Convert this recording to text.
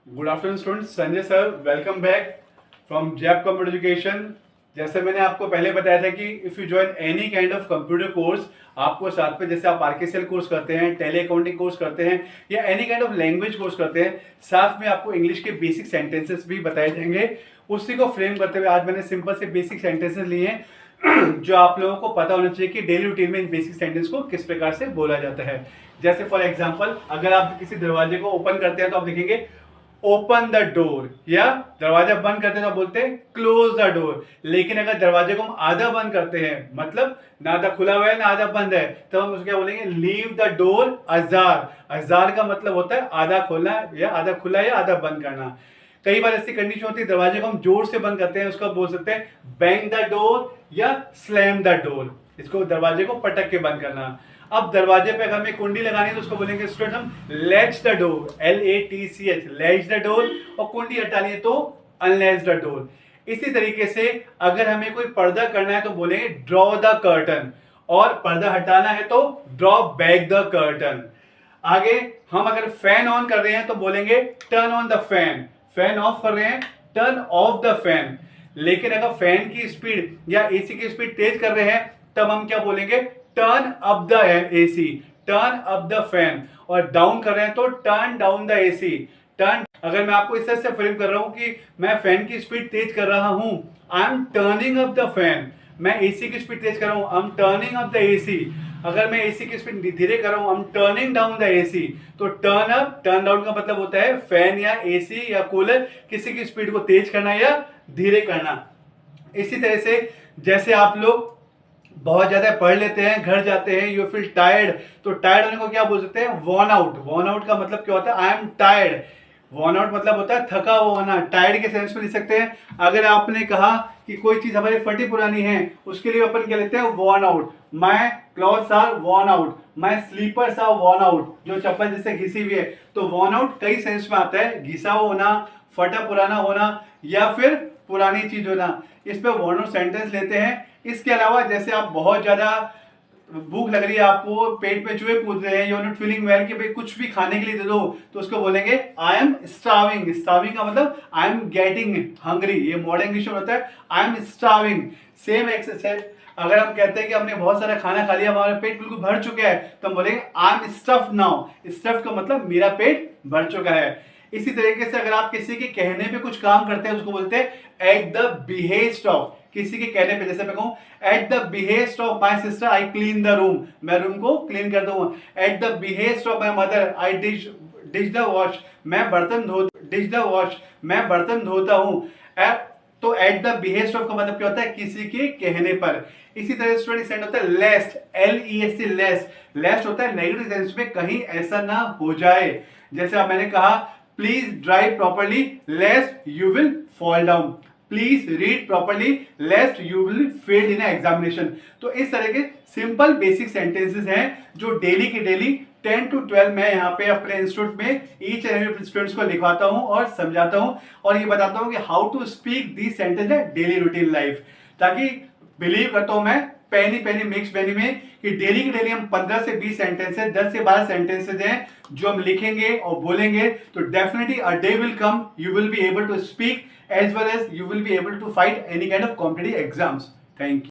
Good afternoon students, Sanjay sir, welcome back from JAP computer education. जैसे मैंने आपको पहले बताया था कि if you join any kind of computer course, आपको साथ में जैसे आप आरकेसीएल कोर्स करते हैं, टेली अकाउंटिंग कोर्स करते हैं या any kind of language course करते हैं, साथ में आपको इंग्लिश के बेसिक सेंटेंसेस भी बताए जाएंगे। उसी को फ्रेम करते हुए आज मैंने सिंपल से बेसिक सेंटेंसेस लिए हैं जो आप लोगों को पता होना चाहिए कि डेली रूटीन में इन बेसिक सेंटेंस को किस प्रकार से बोला जाता है। जैसे फॉर एग्जाम्पल, अगर आप किसी दरवाजे को ओपन करते हैं तो आप लिखेंगे ओपन द डोर, या दरवाजा बंद करते हैं तो बोलते हैं क्लोज द डोर। लेकिन अगर दरवाजे को हम आधा बंद करते हैं, मतलब ना आधा खुला हुआ है ना आधा बंद है, तो हम उसको क्या बोलेंगे, लीव द डोर अजार। अजार का मतलब होता है आधा खोलना या आधा खुला या आधा बंद करना। कई बार ऐसी कंडीशन होती है दरवाजे को हम जोर से बंद करते हैं, उसको बोल सकते हैं बैंग द डोर या स्लैम द डोर। इसको दरवाजे को पटक के बंद करना। अब दरवाजे पे अगर हमें कुंडी लगानी है तो उसको बोलेंगे स्टूडेंट हम latch the door, LATCH, latch the door. और कुंडी हटानी है तो अनलेच द डोर। इसी तरीके से अगर हमें कोई पर्दा करना है तो बोलेंगे ड्रॉ द कर्टन, और पर्दा हटाना है तो ड्रॉ बैक द कर्टन। आगे हम अगर फैन ऑन कर रहे हैं तो बोलेंगे turn on the fan. Fan of कर रहे हैं, टर्न ऑफ द फैन। लेकिन अगर फैन की स्पीड या एसी की स्पीड तेज कर रहे हैं तब हम क्या बोलेंगे, turn up the AC, turn up the fan. और डाउन कर रहे हैं तो turn down the AC. Turn, अगर मैं आपको इस तरह से फ्रेम कर रहा हूं कि मैं फैन की स्पीड तेज कर रहा हूं, I am turning up the fan. मैं एसी की स्पीड तेज कर रहा हूं, I am turning up the AC. अगर मैं एसी की स्पीड धीरे कर रहा हूं, I am turning down the AC. तो टर्न अप, टर्न डाउन का मतलब होता है फैन या एसी या कूलर किसी की स्पीड को तेज करना या धीरे करना। इसी तरह से जैसे आप लोग बहुत ज्यादा पढ़ लेते हैं, घर जाते हैं, यू फील टायर्ड, तो टायर्ड होने को क्या बोल सकते हैं, वॉर्न आउट। वॉर्न आउट का मतलब क्या होता है, I am tired. Worn out मतलब होता है थका हुआ होना। टायर्ड के सेंस में लिख सकते हैं। अगर आपने कहा कि कोई चीज हमारी फटी पुरानी है, उसके लिए अपन क्या लेते हैं, worn out. My clothes are worn out, my slippers are worn out. जो चप्पल जिससे घिसी हुई है, तो वॉर्न आउट कई सेंस में आता है, घिसा होना, फटा पुराना होना या फिर पुरानी चीज होना। इस पे वॉर्न आउट सेंटेंस लेते हैं। इसके अलावा जैसे आप बहुत ज्यादा भूख लग रही है, आपको पेट में चूहे कूद रहे हैं, you are not feeling well कि भाई कुछ भी खाने के लिए दे दो, तो उसको बोलेंगे आई एम स्टार्विंग। स्टार्विंग का मतलब आई एम गेटिंग हंग्री। ये मॉडर्न इंग्लिश में होता है I am starving. Same exercise अगर हम कहते हैं कि हमने बहुत सारा खाना खा लिया, हमारा पेट बिल्कुल भर चुका है, तो हम बोलेंगे I am stuffed now. Stuffed का मतलब मेरा पेट भर चुका है। इसी तरीके से अगर आप किसी के कहने पे कुछ काम करते हैं, उसको बोलते हैं एट द बिहेस्ट ऑफ। किसी के कहने पे, जैसे मैं कहूं at the behest of my sister I clean the room, मैं रूम को क्लीन कर दूंगा। At the behest of my mother I dish the wash, मैं बर्तन धो डिश द वॉश, मैं बर्तन धोता हूं। तो एट द बिहेस्ट ऑफ का मतलब क्या होता है, किसी के कहने पर। इसी तरह स्टूडेंट सेंड होता है लेस्ट, LEST, लेस्ट। लेस्ट होता है नेगेटिव सेंस में, कहीं ऐसा ना हो जाए। जैसे अब मैंने कहा please drive properly लेस्ट you will fall down, please read properly लेस्ट you will fail in examination. तो इस तरह के सिंपल बेसिक सेंटेंसेस हैं जो डेली के डेली 10 to 12 मैं यहाँ पे अपने इंस्टीट्यूट में ईच एंड एवरी स्टूडेंट्स को लिखवाता हूँ और समझाता हूँ, और ये बताता हूँ कि how to speak the sentence daily routine life. ताकि बिलीव करता हूँ मैं पैनी पैनी मिक्स पैनी में कि डेली की डेली हम 15 से 20 सेंटेंसेस, 10 से 12 सेंटेंसेस हैं जो हम लिखेंगे और बोलेंगे, तो definitely a day will come you will be able to speak as well as you will be able to fight any kind of competitive exams. Thank you.